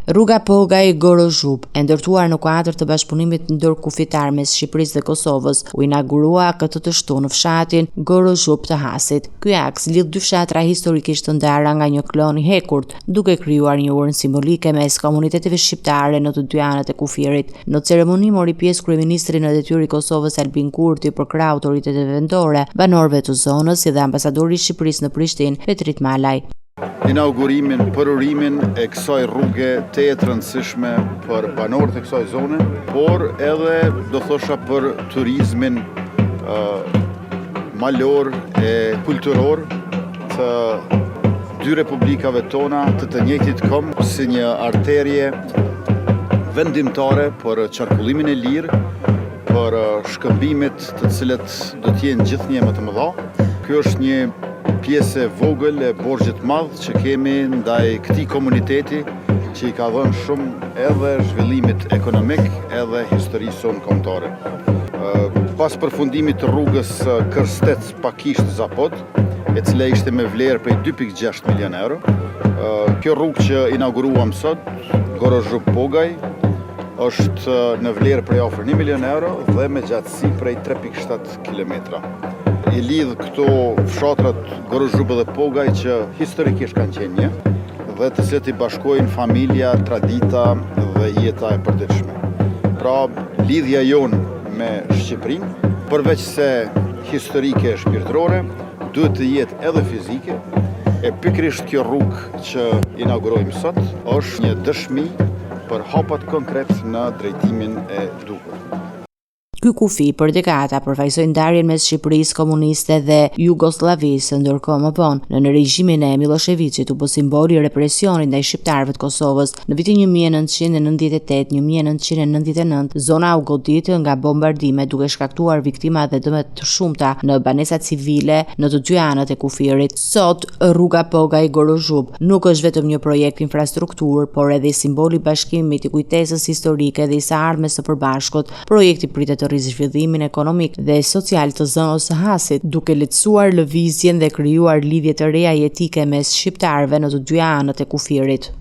Rruga Pogaj-Gorozhub, e ndërtuar në kuadër të bashkëpunimit ndërkufitar mes Shqipërisë dhe Kosovës, u inaugurua këtë të shtunë në fshatin Gorozhub të Hasit. Ky aks lidh dy fshatra historikisht të ndara nga një klon i hekurt, duke krijuar një urnë simbolike mes komuniteteve shqiptare në të dy anët e kufirit. Në ceremoni mori pjesë kryeministri në detyrë i Kosovës Albin Kurti për krah autoriteteve vendore, banorëve të zonës si dhe ambasadori i Shqipërisë në Prishtinë, Petrit Malaj. Inaugurimin, përurimin e kësaj rruge të rëndësishme për banorët e kësaj zone, por edhe do thosha për turizmin malor e kulturor të dy republikave tona të njëjtit këmbë, si një arterje vendimtare për qarkullimin e lirë, për shkëmbimet të cilët do t'jenë gjithnjë më të mëdha. Kjo është një pjesë e vogël e borxhit madh që kemi ndaj këtij komuniteti që i ka dhënë shumë edhe zhvillimit ekonomik edhe historisë sonë kombëtare. Pas përfundimit të rrugës Kërstec-Pakisht-Zapot, e cila ishte me vlerë prej 2.6 milion euro, kjo rrugë që inauguruam sot, Gorozhub-Pogaj, është në vlerë prej afër 1 milion euro dhe me gjatësi prej 3.7 kilometra. I lidh këto fshatrat Gorozhub dhe Pogaj që historikisht kanë qenë një dhe të cilët i bashkojnë familja, tradita dhe jeta e përditshme. Pra, lidhja jonë me Shqipërinë, përveç se historike e shpirtërore, duhet të jetë edhe fizike, e pikërisht kjo rrugë që inaugurojmë sot është një dëshmi për hapat konkret në drejtimin e duhur. Ky kufi për dekada përfaqësoi ndarjen mes Shqipërisë komuniste dhe Jugosllavisë, ndërkohë më vonë në regjimin e Miloševićit u bë simboli i represionit ndaj shqiptarëve të Kosovës. Në vitin 1998-1999, zona u godit nga bombardime duke shkaktuar viktima dhe dëme të shumta në banesa civile në të dy anët e kufirit. Sot rruga Pogaj-Gorozhub nuk është vetëm një projekt infrastruktur, por edhe simboli i bashkimit, i kujtesës historike dhe i së ardhmes së përbashkut. Projekti pritet zhvillimin ekonomik dhe social të zonës së Hasit, duke lehtësuar lëvizjen dhe krijuar lidhje të reja jetike mes shqiptarëve në të dy anët e kufirit.